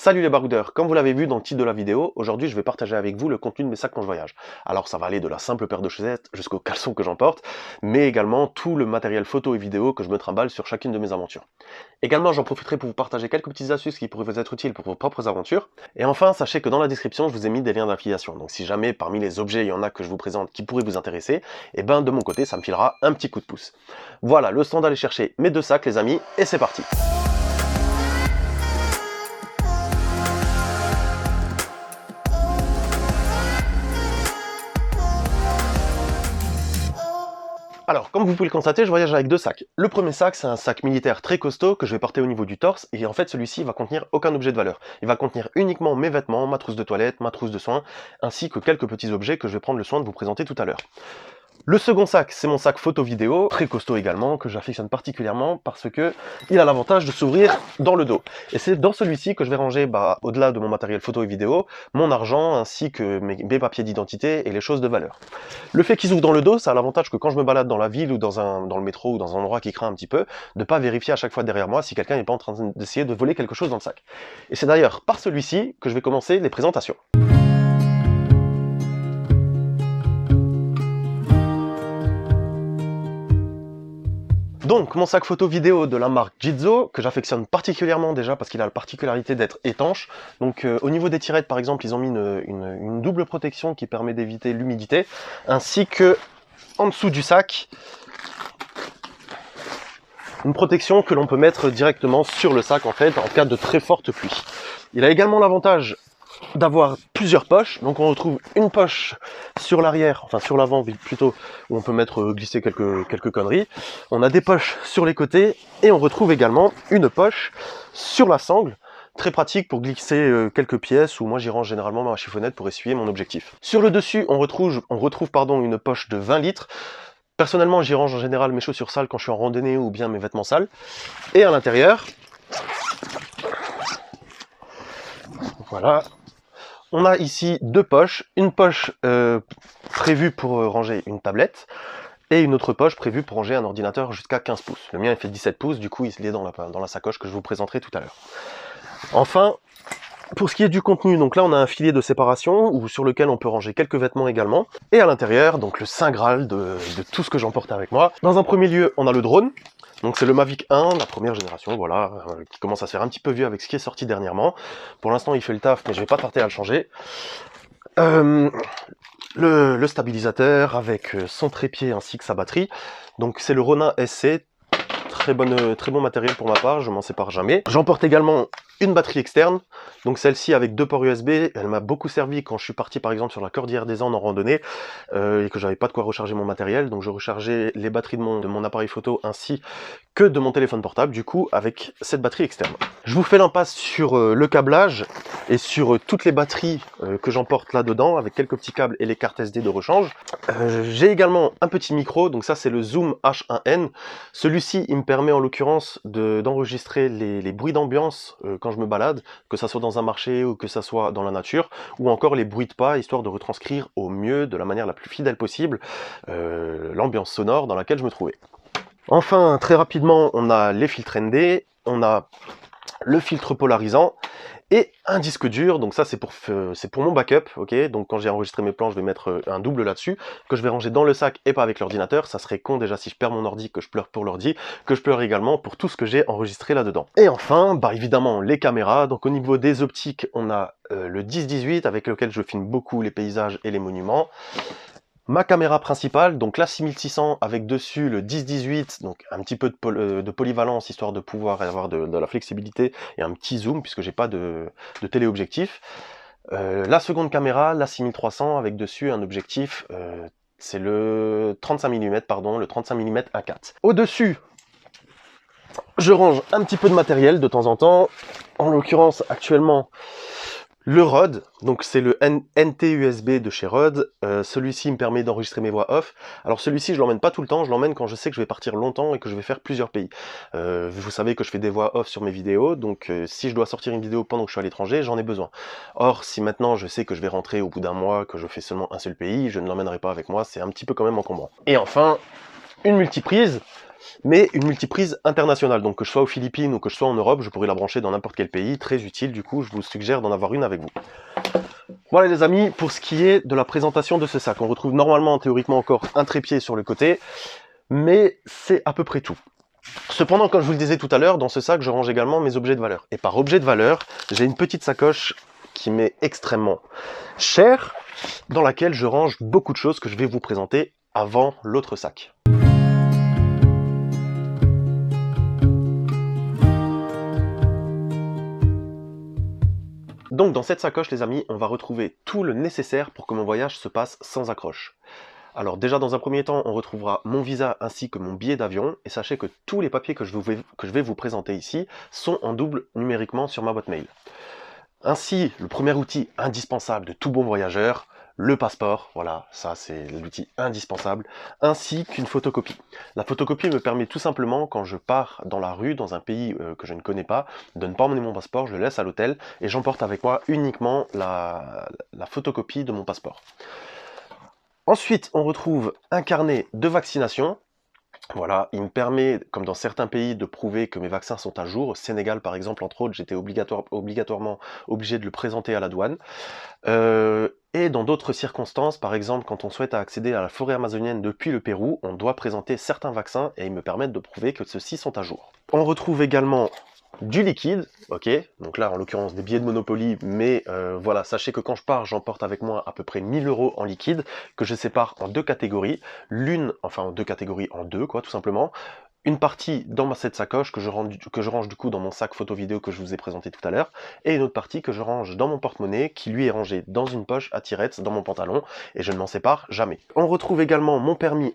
Salut les baroudeurs, comme vous l'avez vu dans le titre de la vidéo, aujourd'hui je vais partager avec vous le contenu de mes sacs quand je voyage. Alors ça va aller de la simple paire de chaussettes jusqu'aux caleçons que j'emporte, mais également tout le matériel photo et vidéo que je me trimballe sur chacune de mes aventures. Également j'en profiterai pour vous partager quelques petites astuces qui pourraient vous être utiles pour vos propres aventures. Et enfin sachez que dans la description je vous ai mis des liens d'affiliation, donc si jamais parmi les objets il y en a que je vous présente qui pourraient vous intéresser, et ben de mon côté ça me filera un petit coup de pouce. Voilà, le temps d'aller chercher mes deux sacs les amis, et c'est parti. Alors, comme vous pouvez le constater, je voyage avec deux sacs. Le premier sac, c'est un sac militaire très costaud que je vais porter au niveau du torse, et en fait, celui-ci va contenir aucun objet de valeur. Il va contenir uniquement mes vêtements, ma trousse de toilette, ma trousse de soins, ainsi que quelques petits objets que je vais prendre le soin de vous présenter tout à l'heure. Le second sac, c'est mon sac photo-vidéo, très costaud également, que j'affectionne particulièrement parce que il a l'avantage de s'ouvrir dans le dos. Et c'est dans celui-ci que je vais ranger, au-delà de mon matériel photo et vidéo, mon argent ainsi que mes papiers d'identité et les choses de valeur. Le fait qu'ils ouvrent dans le dos, ça a l'avantage que quand je me balade dans la ville ou dans le métro ou dans un endroit qui craint un petit peu, de ne pas vérifier à chaque fois derrière moi si quelqu'un n'est pas en train d'essayer de voler quelque chose dans le sac. Et c'est d'ailleurs par celui-ci que je vais commencer les présentations. Donc, mon sac photo vidéo de la marque Jitzo, que j'affectionne particulièrement déjà parce qu'il a la particularité d'être étanche. Donc, au niveau des tirettes, par exemple, ils ont mis une double protection qui permet d'éviter l'humidité, ainsi que en dessous du sac, une protection que l'on peut mettre directement sur le sac en fait, en cas de très forte pluie. Il a également l'avantage d'avoir plusieurs poches, donc on retrouve une poche sur l'arrière, enfin sur l'avant plutôt, où on peut glisser quelques conneries. On a des poches sur les côtés et on retrouve également une poche sur la sangle, très pratique pour glisser quelques pièces, où moi j'y range généralement ma chiffonnette pour essuyer mon objectif. Sur le dessus, on retrouve une poche de 20 litres. Personnellement, j'y range en général mes chaussures sales quand je suis en randonnée ou bien mes vêtements sales. Et à l'intérieur, voilà, on a ici deux poches, une poche prévue pour ranger une tablette et une autre poche prévue pour ranger un ordinateur jusqu'à 15 pouces. Le mien il fait 17 pouces, du coup il est dans la sacoche que je vous présenterai tout à l'heure. Enfin, pour ce qui est du contenu, donc là on a un filet de séparation sur lequel on peut ranger quelques vêtements également. Et à l'intérieur, donc le saint graal de tout ce que j'emporte avec moi. Dans un premier lieu, on a le drone. Donc c'est le Mavic 1, la première génération, voilà, qui commence à se faire un petit peu vieux avec ce qui est sorti dernièrement. Pour l'instant il fait le taf, mais je vais pas tarder à le changer. Le stabilisateur avec son trépied ainsi que sa batterie. Donc c'est le Ronin SC, très bon matériel pour ma part, je m'en sépare jamais. J'emporte également une batterie externe, donc celle-ci avec deux ports USB, elle m'a beaucoup servi quand je suis parti par exemple sur la Cordillère des Andes en randonnée et que j'avais pas de quoi recharger mon matériel, donc je rechargeais les batteries de mon appareil photo ainsi que de mon téléphone portable, du coup avec cette batterie externe. Je vous fais l'impasse sur le câblage et sur toutes les batteries que j'emporte là-dedans, avec quelques petits câbles et les cartes SD de rechange. J'ai également un petit micro, donc ça c'est le Zoom H1N. Celui-ci, il me permet en l'occurrence d'enregistrer les bruits d'ambiance quand je me balade, que ça soit dans un marché ou que ça soit dans la nature, ou encore les bruits de pas, histoire de retranscrire au mieux, de la manière la plus fidèle possible, l'ambiance sonore dans laquelle je me trouvais. Enfin, très rapidement, on a les filtres ND, on a le filtre polarisant et un disque dur. Donc ça c'est pour mon backup, ok. Donc quand j'ai enregistré mes plans, je vais mettre un double là-dessus que je vais ranger dans le sac et pas avec l'ordinateur. Ça serait con déjà si je perds mon ordi, que je pleure pour l'ordi, que je pleure également pour tout ce que j'ai enregistré là-dedans. Et enfin, évidemment les caméras. Donc au niveau des optiques, on a le 10-18 avec lequel je filme beaucoup les paysages et les monuments. Ma caméra principale, donc la 6600 avec dessus le 10-18, donc un petit peu de polyvalence histoire de pouvoir avoir de la flexibilité et un petit zoom puisque j'ai pas de téléobjectif. La seconde caméra, la 6300 avec dessus un objectif, c'est le 35 mm, le 35 mm 1.4. Au-dessus, je range un petit peu de matériel de temps en temps, en l'occurrence actuellement le Rode, donc c'est le NT USB de chez Rode. Celui-ci me permet d'enregistrer mes voix off. Alors celui-ci je l'emmène pas tout le temps, je l'emmène quand je sais que je vais partir longtemps et que je vais faire plusieurs pays. Vous savez que je fais des voix off sur mes vidéos, donc si je dois sortir une vidéo pendant que je suis à l'étranger, j'en ai besoin. Or si maintenant je sais que je vais rentrer au bout d'un mois, que je fais seulement un seul pays, je ne l'emmènerai pas avec moi, c'est un petit peu quand même encombrant. Et enfin, une multiprise. mais une multiprise internationale. Donc que je sois aux Philippines ou que je sois en Europe, je pourrais la brancher dans n'importe quel pays. Très utile, du coup, je vous suggère d'en avoir une avec vous. Voilà les amis, pour ce qui est de la présentation de ce sac. On retrouve normalement, théoriquement encore, un trépied sur le côté, mais c'est à peu près tout. Cependant, comme je vous le disais tout à l'heure, dans ce sac, je range également mes objets de valeur. Et par objet de valeur, j'ai une petite sacoche qui m'est extrêmement chère, dans laquelle je range beaucoup de choses que je vais vous présenter avant l'autre sac. Donc dans cette sacoche les amis, on va retrouver tout le nécessaire pour que mon voyage se passe sans accroche. Alors déjà dans un premier temps, on retrouvera mon visa ainsi que mon billet d'avion, et sachez que tous les papiers que je vais vous présenter ici sont en double numériquement sur ma boîte mail. Ainsi, le premier outil indispensable de tout bon voyageur, le passeport, voilà, ça c'est l'outil indispensable, ainsi qu'une photocopie. La photocopie me permet tout simplement, quand je pars dans la rue, dans un pays que je ne connais pas, de ne pas emmener mon passeport, je le laisse à l'hôtel, et j'emporte avec moi uniquement la photocopie de mon passeport. Ensuite, on retrouve un carnet de vaccination. Voilà, il me permet, comme dans certains pays, de prouver que mes vaccins sont à jour. Au Sénégal, par exemple, entre autres, j'étais obligatoirement obligé de le présenter à la douane. Et dans d'autres circonstances, par exemple, quand on souhaite accéder à la forêt amazonienne depuis le Pérou, on doit présenter certains vaccins et ils me permettent de prouver que ceux-ci sont à jour. On retrouve également du liquide, ok, donc là en l'occurrence des billets de Monopoly, mais voilà, sachez que quand je pars, j'emporte avec moi à peu près 1000 € en liquide, que je sépare en deux catégories, en deux quoi, tout simplement. Une partie dans cette sacoche que je range du coup dans mon sac photo-vidéo que je vous ai présenté tout à l'heure, et une autre partie que je range dans mon porte-monnaie, qui lui est rangé dans une poche à tirettes dans mon pantalon, et je ne m'en sépare jamais. On retrouve également mon permis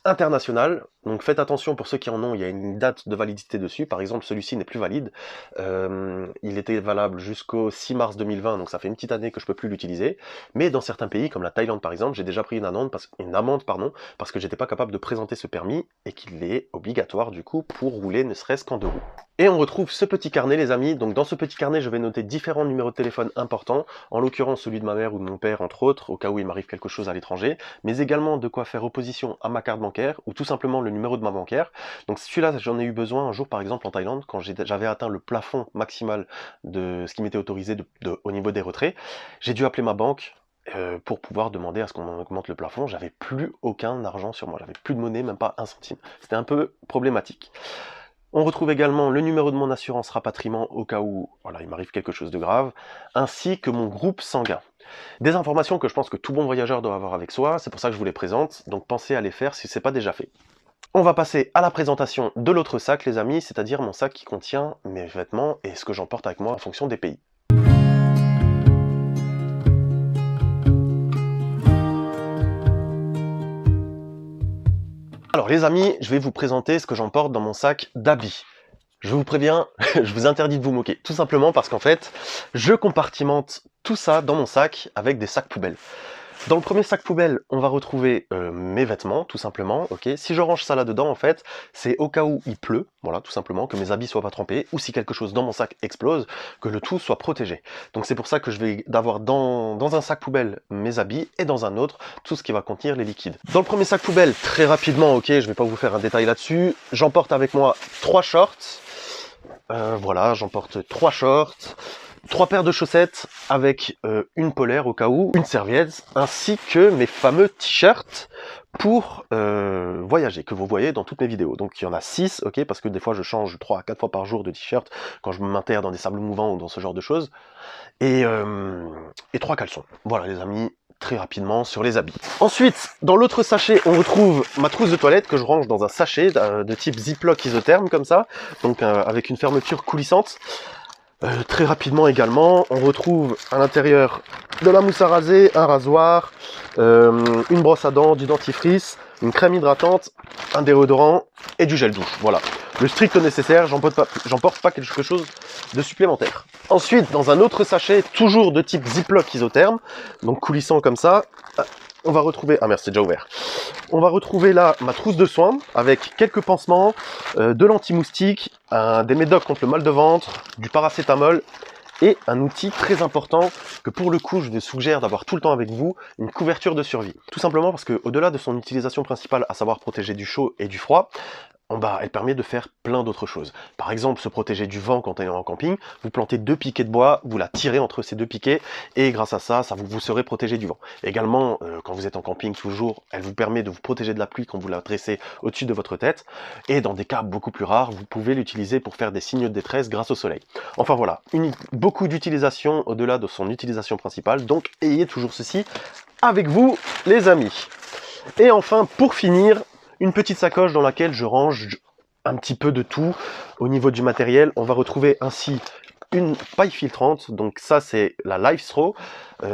international, donc faites attention pour ceux qui en ont, il y a une date de validité dessus, par exemple celui-ci n'est plus valide, il était valable jusqu'au 6 mars 2020, donc ça fait une petite année que je peux plus l'utiliser, mais dans certains pays comme la Thaïlande par exemple, j'ai déjà pris une amende parce que j'étais pas capable de présenter ce permis et qu'il est obligatoire du coup pour rouler ne serait-ce qu'en 2 roues. Et on retrouve ce petit carnet les amis, donc dans ce petit carnet je vais noter différents numéros de téléphone importants, en l'occurrence celui de ma mère ou de mon père entre autres, au cas où il m'arrive quelque chose à l'étranger, mais également de quoi faire opposition à ma carte bancaire, ou tout simplement le numéro de ma bancaire. Donc celui-là j'en ai eu besoin un jour par exemple en Thaïlande, quand j'avais atteint le plafond maximal de ce qui m'était autorisé au niveau des retraits, j'ai dû appeler ma banque pour pouvoir demander à ce qu'on augmente le plafond. J'avais plus aucun argent sur moi, j'avais plus de monnaie, même pas un centime. C'était un peu problématique. On retrouve également le numéro de mon assurance rapatriement au cas où voilà, il m'arrive quelque chose de grave, ainsi que mon groupe sanguin. Des informations que je pense que tout bon voyageur doit avoir avec soi, c'est pour ça que je vous les présente, donc pensez à les faire si ce n'est pas déjà fait. On va passer à la présentation de l'autre sac les amis, c'est-à-dire mon sac qui contient mes vêtements et ce que j'emporte avec moi en fonction des pays. Alors les amis, je vais vous présenter ce que j'emporte dans mon sac d'habits. Je vous préviens, je vous interdis de vous moquer, tout simplement parce qu'en fait, je compartimente tout ça dans mon sac avec des sacs poubelles. Dans le premier sac poubelle, on va retrouver mes vêtements, tout simplement, ok. Si je range ça là-dedans, en fait, c'est au cas où il pleut, voilà, tout simplement, que mes habits soient pas trempés, ou si quelque chose dans mon sac explose, que le tout soit protégé. Donc c'est pour ça que je vais d'avoir dans un sac poubelle mes habits, et dans un autre, tout ce qui va contenir les liquides. Dans le premier sac poubelle, très rapidement, ok, je vais pas vous faire un détail là-dessus, j'emporte avec moi 3 shorts, voilà, j'emporte 3 shorts, 3 paires de chaussettes avec une polaire au cas où, une serviette, ainsi que mes fameux t-shirts pour voyager, que vous voyez dans toutes mes vidéos. Donc il y en a 6, ok, parce que des fois je change 3 à 4 fois par jour de t-shirt quand je m'interre dans des sables mouvants ou dans ce genre de choses. Et 3 caleçons. Voilà les amis, très rapidement sur les habits. Ensuite, dans l'autre sachet, on retrouve ma trousse de toilette que je range dans un sachet de type Ziploc isotherme comme ça, donc avec une fermeture coulissante. Très rapidement également, on retrouve à l'intérieur de la mousse à raser, un rasoir, une brosse à dents, du dentifrice, une crème hydratante, un déodorant et du gel douche. Voilà, le strict nécessaire, j'emporte pas quelque chose de supplémentaire. Ensuite, dans un autre sachet, toujours de type Ziploc isotherme, donc coulissant comme ça, on va retrouver... Ah merde, c'est déjà ouvert. On va retrouver là ma trousse de soins avec quelques pansements, de l'anti-moustique, des médocs contre le mal de ventre, du paracétamol et un outil très important que pour le coup je vous suggère d'avoir tout le temps avec vous, une couverture de survie. Tout simplement parce que au-delà de son utilisation principale, à savoir protéger du chaud et du froid, elle permet de faire plein d'autres choses. Par exemple, se protéger du vent quand on est en camping, vous plantez 2 piquets de bois, vous la tirez entre ces 2 piquets, et grâce à ça, vous serez protégé du vent. Également, quand vous êtes en camping toujours, elle vous permet de vous protéger de la pluie quand vous la dressez au-dessus de votre tête, et dans des cas beaucoup plus rares, vous pouvez l'utiliser pour faire des signaux de détresse grâce au soleil. Enfin voilà, beaucoup d'utilisations au-delà de son utilisation principale, donc ayez toujours ceci avec vous, les amis. Et enfin, pour finir, une petite sacoche dans laquelle je range un petit peu de tout au niveau du matériel. On va retrouver ainsi une paille filtrante, donc ça c'est la Life Straw.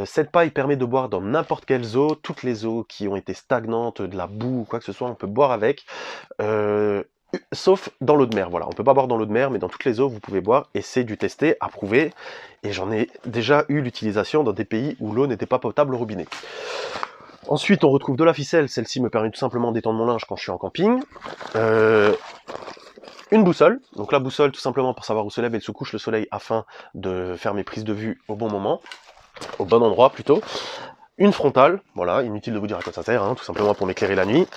Cette paille permet de boire dans n'importe quelles eaux, toutes les eaux qui ont été stagnantes, de la boue ou quoi que ce soit, on peut boire avec. Sauf dans l'eau de mer, voilà, on peut pas boire dans l'eau de mer, mais dans toutes les eaux vous pouvez boire, et c'est du testé, approuvé, et j'en ai déjà eu l'utilisation dans des pays où l'eau n'était pas potable au robinet. Ensuite, on retrouve de la ficelle. Celle-ci me permet tout simplement d'étendre mon linge quand je suis en camping. Une boussole. Donc la boussole, tout simplement pour savoir où se lève et se couche le soleil afin de faire mes prises de vue au bon moment, au bon endroit plutôt. Une frontale. Voilà, inutile de vous dire à quoi ça sert, hein, tout simplement pour m'éclairer la nuit.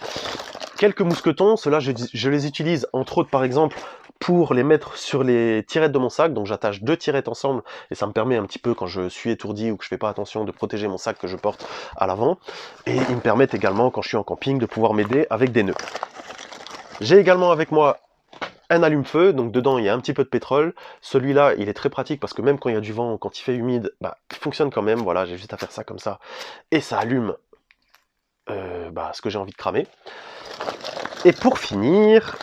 Quelques mousquetons. Ceux-là, je les utilise entre autres, par exemple, pour les mettre sur les tirettes de mon sac. Donc j'attache 2 tirettes ensemble et ça me permet un petit peu, quand je suis étourdi ou que je fais pas attention, de protéger mon sac que je porte à l'avant. Et ils me permettent également, quand je suis en camping, de pouvoir m'aider avec des nœuds. J'ai également avec moi un allume-feu, donc dedans il y a un petit peu de pétrole. Celui-là il est très pratique parce que même quand il y a du vent, quand il fait humide, il fonctionne quand même. Voilà, j'ai juste à faire ça comme ça et ça allume ce que j'ai envie de cramer. Et pour finir,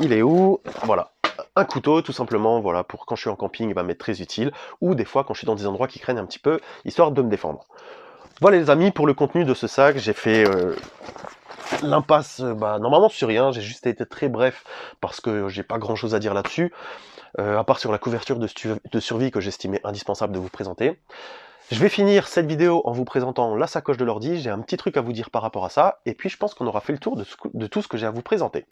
il est où? Voilà, un couteau tout simplement, voilà, pour quand je suis en camping, il va m'être très utile, ou des fois quand je suis dans des endroits qui craignent un petit peu, histoire de me défendre. Voilà les amis, pour le contenu de ce sac, j'ai fait l'impasse, normalement sur rien, j'ai juste été très bref, parce que j'ai pas grand chose à dire là-dessus, à part sur la couverture de survie que j'estimais indispensable de vous présenter. Je vais finir cette vidéo en vous présentant la sacoche de l'ordi, j'ai un petit truc à vous dire par rapport à ça, et puis je pense qu'on aura fait le tour de tout ce que j'ai à vous présenter.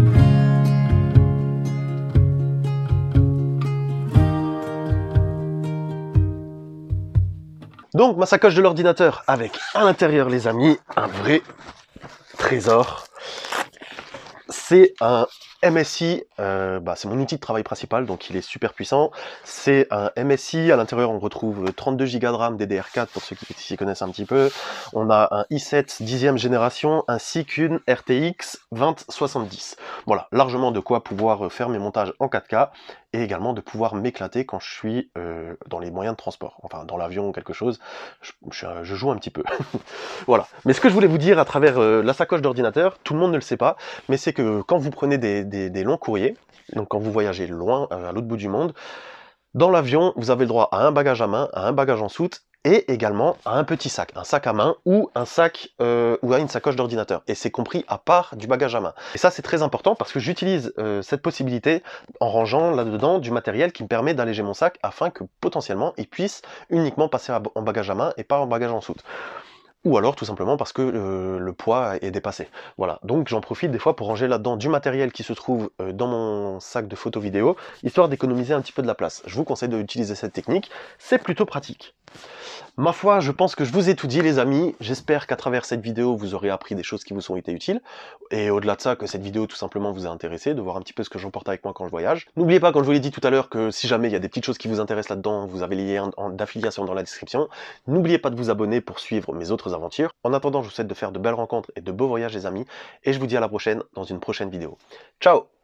Donc ma sacoche de l'ordinateur avec à l'intérieur les amis, un vrai trésor. C'est un MSI, c'est mon outil de travail principal, donc il est super puissant. C'est un MSI, à l'intérieur on retrouve 32 Go de RAM DDR4 pour ceux qui s'y connaissent un petit peu. On a un i7 10e génération ainsi qu'une RTX 2070. Voilà, largement de quoi pouvoir faire mes montages en 4K et également de pouvoir m'éclater quand je suis dans les moyens de transport, enfin dans l'avion ou quelque chose, je joue un petit peu. Voilà, mais ce que je voulais vous dire à travers la sacoche d'ordinateur, tout le monde ne le sait pas, mais c'est que quand vous prenez des longs courriers, donc quand vous voyagez loin, à l'autre bout du monde, dans l'avion, vous avez le droit à un bagage à main, à un bagage en soute, et également à un petit sac, un sac à main ou un sac ou à une sacoche d'ordinateur. Et c'est compris à part du bagage à main. Et ça c'est très important parce que j'utilise cette possibilité en rangeant là-dedans du matériel qui me permet d'alléger mon sac afin que potentiellement il puisse uniquement passer en bagage à main et pas en bagage en soute. Ou alors tout simplement parce que le poids est dépassé. Voilà, donc j'en profite des fois pour ranger là-dedans du matériel qui se trouve dans mon sac de photos vidéo, histoire d'économiser un petit peu de la place. Je vous conseille d'utiliser cette technique, c'est plutôt pratique. Ma foi, je pense que je vous ai tout dit les amis, j'espère qu'à travers cette vidéo vous aurez appris des choses qui vous ont été utiles, et au-delà de ça, que cette vidéo tout simplement vous a intéressé, de voir un petit peu ce que j'emporte avec moi quand je voyage. N'oubliez pas, comme je vous l'ai dit tout à l'heure, que si jamais il y a des petites choses qui vous intéressent là-dedans, vous avez les liens d'affiliation dans la description. N'oubliez pas de vous abonner pour suivre mes autres aventures. En attendant, je vous souhaite de faire de belles rencontres et de beaux voyages les amis, et je vous dis à la prochaine dans une prochaine vidéo. Ciao!